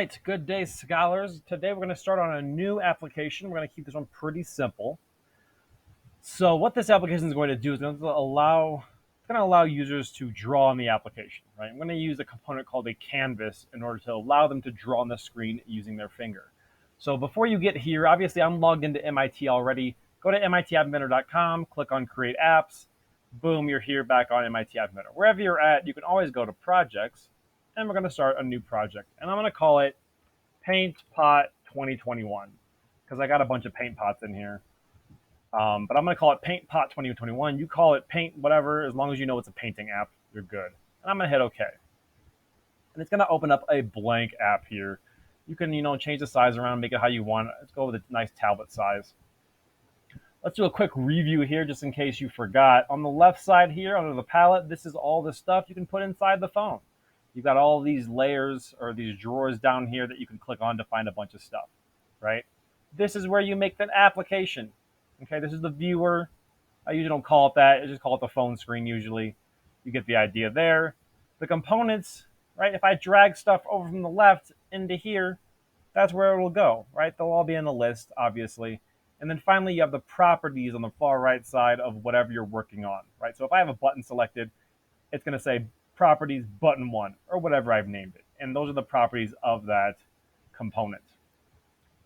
right, good day, scholars. Today we're going to start on a new application. We're going to keep this one pretty simple. So what this application is going to do is it's going to allow users to draw on the application, right? I'm going to use a component called a canvas in order to allow them to draw on the screen using their finger. So before you get here, obviously I'm logged into MIT already. Go to mitadminter.com, click on Create Apps. Boom, you're here back on MIT Adminter. Wherever you're at, you can always go to Projects, and we're going to start a new project. And I'm going to call it Paint Pot 2021 because I got a bunch of paint pots in here. But I'm going to call it Paint Pot 2021. You call it Paint whatever, as long as you know it's a painting app, you're good. And I'm going to hit OK. And it's going to open up a blank app here. You can, change the size around, make it how you want. Let's go with a nice tablet size. Let's do a quick review here just in case you forgot. On the left side here, under the palette, this is all the stuff you can put inside the phone. You've got all these layers or these drawers down here that you can click on to find a bunch of stuff, right? This is where you make the application. Okay, this is the viewer. I usually don't call it that. I just call it the phone screen usually. You get the idea there. The components, right? If I drag stuff over from the left into here, that's where it will go, right? They'll all be in the list, obviously. And then finally, you have the properties on the far right side of whatever you're working on, right? So if I have a button selected, it's going to say properties button 1 or whatever I've named it. And those are the properties of that component.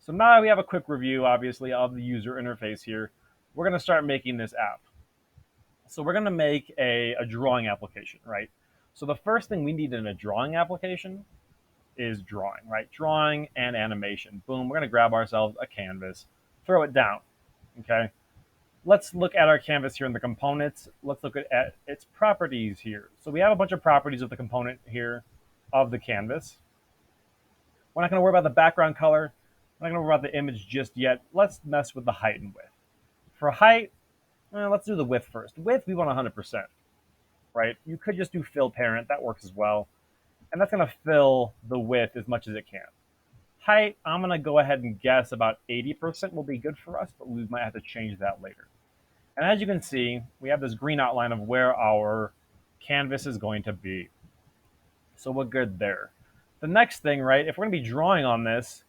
So now we have a quick review, obviously, of the user interface here. We're going to start making this app. So we're going to make a drawing application, right? So the first thing we need in a drawing application is drawing, right? Drawing and animation. Boom, we're going to grab ourselves a canvas, throw it down, okay? Let's look at our canvas here in the components. Let's look at its properties here. So we have a bunch of properties of the component here of the canvas. We're not going to worry about the background color. We're not going to worry about the image just yet. Let's mess with the height and width. For height, let's do the width first. Width, we want 100%, right? You could just do fill parent. That works as well. And that's going to fill the width as much as it can. Height, I'm going to go ahead and guess about 80% will be good for us, but we might have to change that later. And as you can see, we have this green outline of where our canvas is going to be. So we're good there. The next thing, right, if we're going to be drawing on this,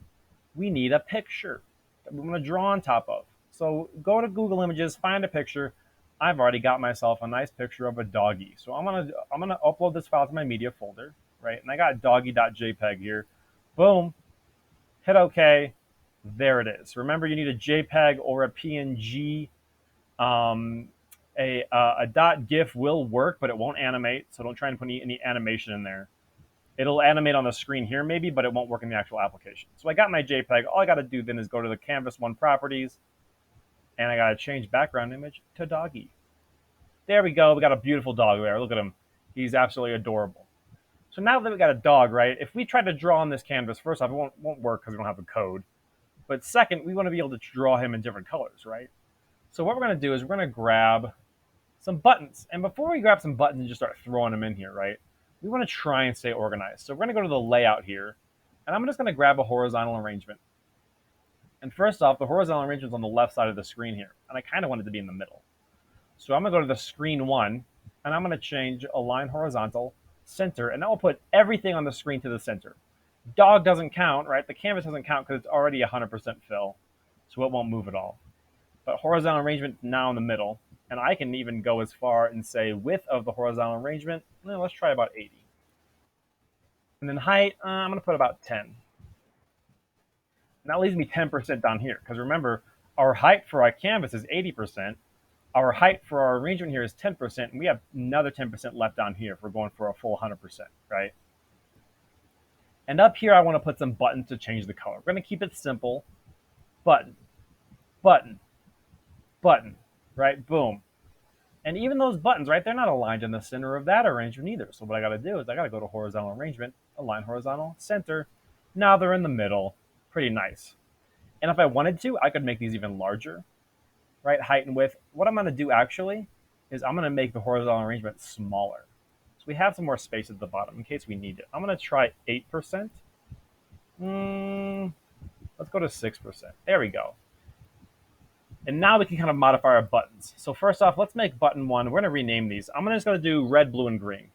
we need a picture that we want to draw on top of. So go to Google Images, find a picture. I've already got myself a nice picture of a doggy. So I'm gonna upload this file to my media folder, right? And I got doggy.jpg here. Boom. Hit OK. There it is. Remember, you need a JPEG or a PNG. A .gif will work, but it won't animate. So don't try and put any animation in there. It'll animate on the screen here maybe, but it won't work in the actual application. So I got my JPEG. All I got to do then is go to the Canvas 1 properties, and I got to change background image to doggy. There we go. We got a beautiful dog there. Look at him. He's absolutely adorable. So now that we got a dog, right, if we try to draw on this canvas, first off, it won't work because we don't have the code. But second, we want to be able to draw him in different colors, right? So what we're going to do is we're going to grab some buttons. And before we grab some buttons and just start throwing them in here, right, we want to try and stay organized. So we're going to go to the layout here, and I'm just going to grab a horizontal arrangement. And first off, the horizontal arrangement is on the left side of the screen here, and I kind of want it to be in the middle. So I'm going to go to the screen 1, and I'm going to change align horizontal, center, and that will put everything on the screen to the center. Dog doesn't count, right? The canvas doesn't count because it's already 100% fill, so it won't move at all. But horizontal arrangement is now in the middle, and I can even go as far and say width of the horizontal arrangement, let's try about 80. And then height, I'm going to put about 10. And that leaves me 10% down here, because remember, our height for our canvas is 80%. Our height for our arrangement here is 10%, and we have another 10% left down here if we're going for a full 100%, right? And up here, I want to put some buttons to change the color. We're going to keep it simple. Button, button, button, right? Boom. And even those buttons, right, they're not aligned in the center of that arrangement either. So what I got to do is I got to go to horizontal arrangement, align horizontal, center. Now they're in the middle. Pretty nice. And if I wanted to, I could make these even larger, right? Height and width. What I'm going to do actually is I'm going to make the horizontal arrangement smaller. So we have some more space at the bottom in case we need it. I'm going to try 8%. Let's go to 6%. There we go. And now we can kind of modify our buttons. So first off, let's make button 1. We're going to rename these. I'm just going to do red, blue, and green.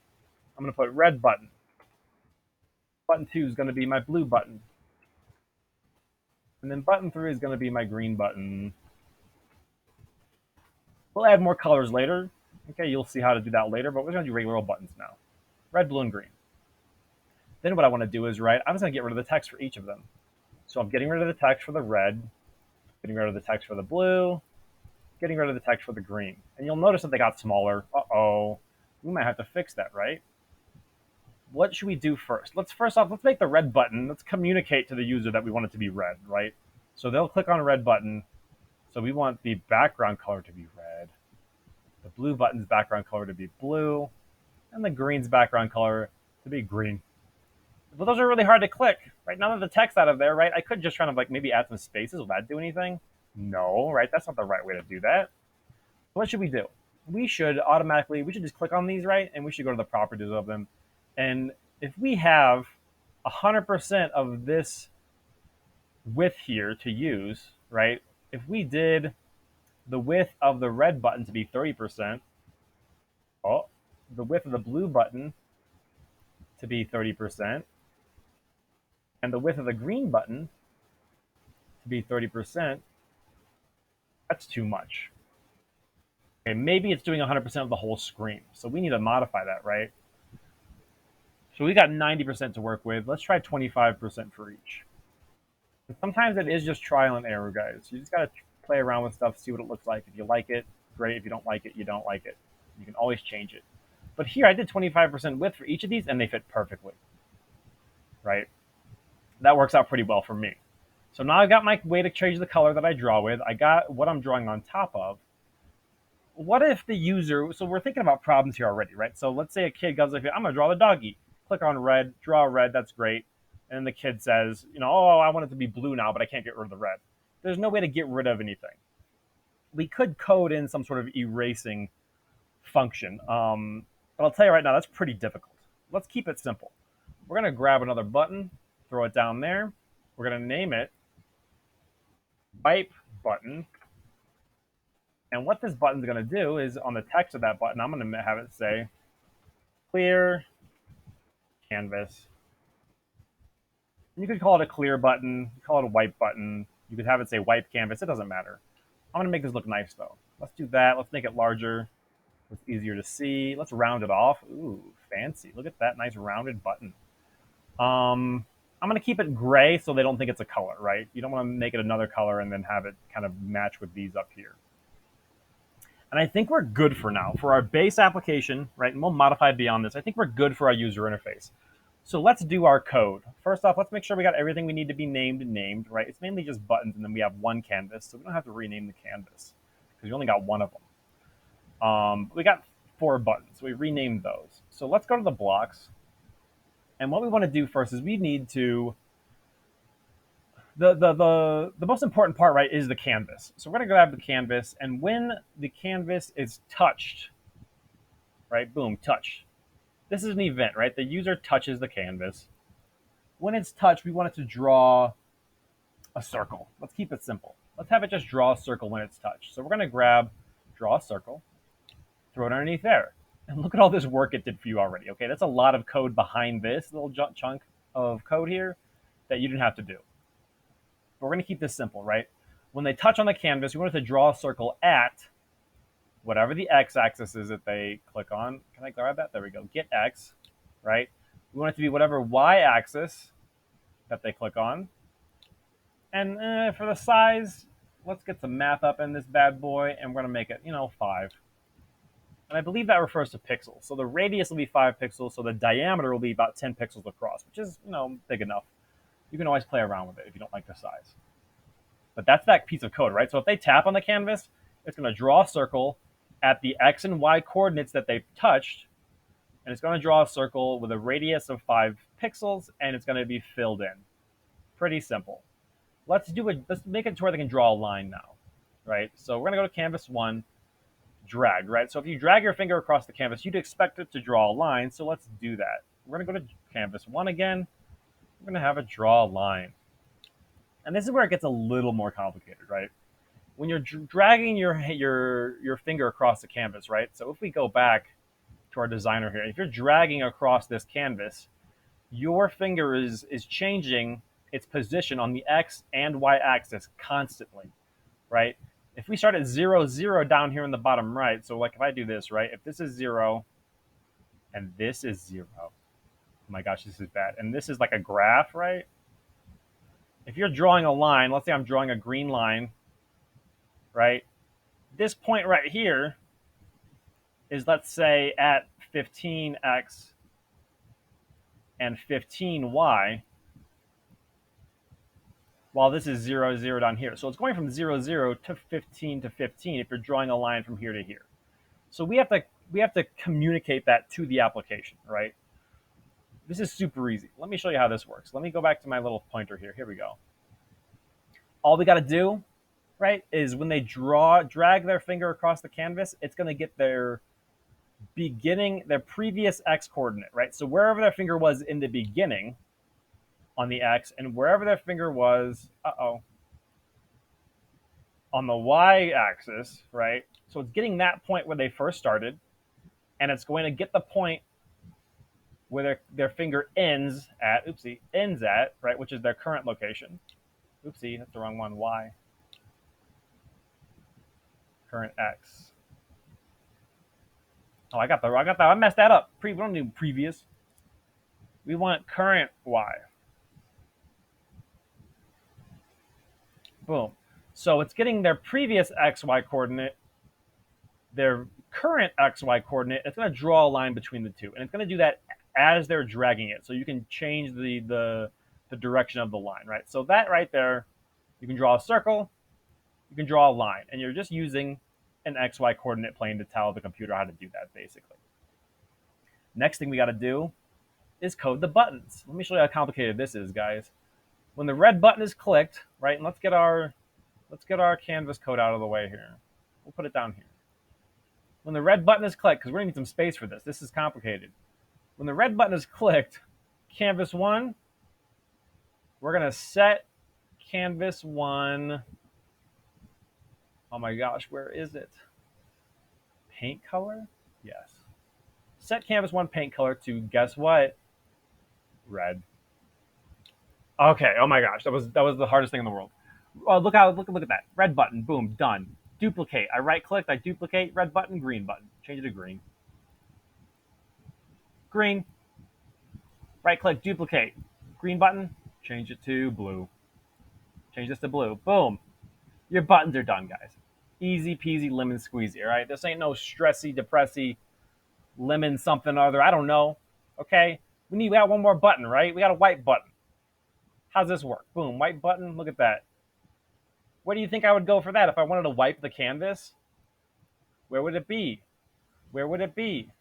I'm going to put red button. Button 2 is going to be my blue button. And then button 3 is going to be my green button. We'll add more colors later. Okay, you'll see how to do that later, but we're going to do regular old buttons now. Red, blue, and green. Then what I want to do is, right, I'm just going to get rid of the text for each of them. So I'm getting rid of the text for the red, getting rid of the text for the blue, getting rid of the text for the green. And you'll notice that they got smaller. Uh-oh. We might have to fix that, right? What should we do first? First off, let's make the red button. Let's communicate to the user that we want it to be red, right? So they'll click on a red button. So we want the background color to be red, the blue button's background color to be blue, and the green's background color to be green. But those are really hard to click, right? Now that the text's out of there, right? I could just try to like maybe add some spaces. Will that do anything? No, right? That's not the right way to do that. What should we do? We should just click on these, right? And we should go to the properties of them. And if we have 100% of this width here to use, right? If we did the width of the red button to be 30%, the width of the blue button to be 30%, and the width of the green button to be 30%, that's too much. Okay, maybe it's doing 100% of the whole screen. So we need to modify that, right? So we got 90% to work with. Let's try 25% for each. And sometimes it is just trial and error, guys. You just got to play around with stuff, see what it looks like. If you like it, great. If you don't like it, you don't like it. You can always change it. But here I did 25% width for each of these, and they fit perfectly, right? That works out pretty well for me. So now I've got my way to change the color that I draw with. I got what I'm drawing on top of. What if the user, so we're thinking about problems here already, right? So let's say a kid goes like, I'm going to draw the doggy. Click on red, draw red, that's great. And then the kid says, oh, I want it to be blue now, but I can't get rid of the red. There's no way to get rid of anything. We could code in some sort of erasing function. But I'll tell you right now, that's pretty difficult. Let's keep it simple. We're going to grab another button, throw it down there. We're going to name it wipe button. And what this button is going to do is on the text of that button, I'm going to have it say clear canvas. And you could call it a clear button, call it a wipe button. You could have it say wipe canvas. It doesn't matter. I'm going to make this look nice, though. Let's do that. Let's make it larger. It's easier to see. Let's round it off. Ooh, fancy. Look at that nice rounded button. I'm going to keep it gray so they don't think it's a color, right? You don't want to make it another color and then have it kind of match with these up here. And I think we're good for now. For our base application, right, and we'll modify beyond this, I think we're good for our user interface. So let's do our code. First off, let's make sure we got everything we need to be named, right? It's mainly just buttons, and then we have one canvas, so we don't have to rename the canvas because we only got one of them. We got 4 buttons, so we renamed those. So let's go to the blocks. And what we want to do first is we need to the most important part, right, is the canvas. So we're going to grab the canvas, and when the canvas is touched, right, boom, touched. This is an event, right? The user touches the canvas. When it's touched, we want it to draw a circle. Let's keep it simple. Let's have it just draw a circle when it's touched. So we're going to draw a circle, throw it underneath there. And look at all this work it did for you already. Okay, that's a lot of code behind this little chunk of code here that you didn't have to do. But we're going to keep this simple, right? When they touch on the canvas, we want it to draw a circle at whatever the x-axis is that they click on. Can I grab that? There we go. Get x, right? We want it to be whatever y-axis that they click on. And for the size, let's get some math up in this bad boy, and we're going to make it, 5. And I believe that refers to pixels. So the radius will be 5 pixels, so the diameter will be about 10 pixels across, which is, big enough. You can always play around with it if you don't like the size. But that's that piece of code, right? So if they tap on the canvas, it's going to draw a circle at the x and y coordinates that they've touched, and it's going to draw a circle with a radius of 5 pixels, and it's going to be filled in. Pretty simple. Let's make it to where they can draw a line now, right? So we're going to go to canvas 1, drag, right? So if you drag your finger across the canvas, you'd expect it to draw a line, so let's do that. We're going to go to canvas 1 again. We're going to have it draw a line. And this is where it gets a little more complicated, right? When you're dragging your finger across the canvas, right? So if we go back to our designer here, if you're dragging across this canvas, your finger is changing its position on the X and Y axis constantly, right? If we start at 0, 0 down here in the bottom right, so like if I do this, right? If this is 0 and this is 0, oh my gosh, this is bad. And this is like a graph, right? If you're drawing a line, let's say I'm drawing a green line, right? This point right here is, let's say, at 15x and 15y, while this is 0, 0 down here. So it's going from 0, 0 to 15 if you're drawing a line from here to here. So we have to communicate that to the application, right? This is super easy. Let me show you how this works. Let me go back to my little pointer here. Here we go. All we got to do, right, is when they drag their finger across the canvas, it's going to get their previous X coordinate, right? So wherever their finger was in the beginning on the X, and wherever their finger was, on the Y axis, right? So it's getting that point where they first started, and it's going to get the point where their finger ends at, right, which is their current location. Oopsie, that's the wrong one, Y. Current X. Oh, I got that. I messed that up. We don't do previous. We want current Y. Boom. So it's getting their previous XY coordinate, their current XY coordinate. It's going to draw a line between the two. And it's going to do that as they're dragging it. So you can change the direction of the line, right? So that right there, you can draw a circle, you can draw a line, and you're just using an XY coordinate plane to tell the computer how to do that, basically. Next thing we got to do is code the buttons. Let me show you how complicated this is, guys. When the red button is clicked, right, and let's get our canvas code out of the way here. We'll put it down here. When the red button is clicked, because we're going to need some space for this. This is complicated. When the red button is clicked, canvas 1, we're going to set canvas 1. Oh my gosh, where is it? Paint color? Yes. Set canvas 1 paint color to, guess what? Red. Okay, oh my gosh, that was the hardest thing in the world. Oh, look at that. Red button, boom, done. Duplicate. I right click, I duplicate, red button, green button. Change it to green. Green. Right click, duplicate. Green button, change it to blue. Change this to blue. Boom. Your buttons are done, guys. Easy peasy lemon squeezy, all right? This ain't no stressy, depressy, lemon something or other. I don't know. Okay? We got one more button, right? We got a white button. How's this work? Boom, white button. Look at that. Where do you think I would go for that if I wanted to wipe the canvas? Where would it be? Where would it be?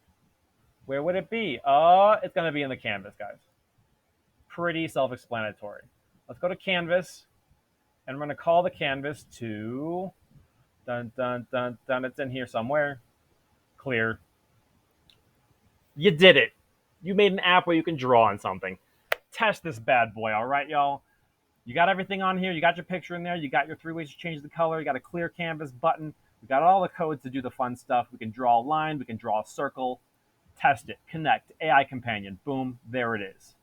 Where would it be? It's going to be in the canvas, guys. Pretty self-explanatory. Let's go to canvas, and we're going to call the canvas to, dun, dun, dun, dun, it's in here somewhere. Clear. You did it. You made an app where you can draw on something. Test this bad boy, all right, y'all? You got everything on here. You got your picture in there. You got your 3 ways to change the color. You got a clear canvas button. We got all the codes to do the fun stuff. We can draw a line. We can draw a circle. Test it. Connect. AI companion. Boom. There it is.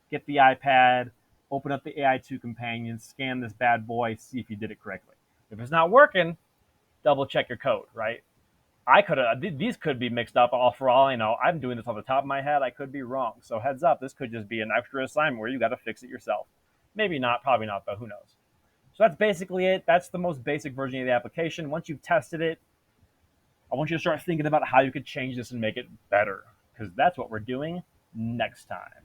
Get the iPad. Open up the AI2 companion. Scan this bad boy. See if you did it correctly. If it's not working, double check your code, right? These could be mixed up for all I know. I'm doing this off the top of my head. I could be wrong. So heads up, this could just be an extra assignment where you got to fix it yourself. Maybe not, probably not, though. Who knows? So that's basically it. That's the most basic version of the application. Once you've tested it, I want you to start thinking about how you could change this and make it better, because that's what we're doing next time.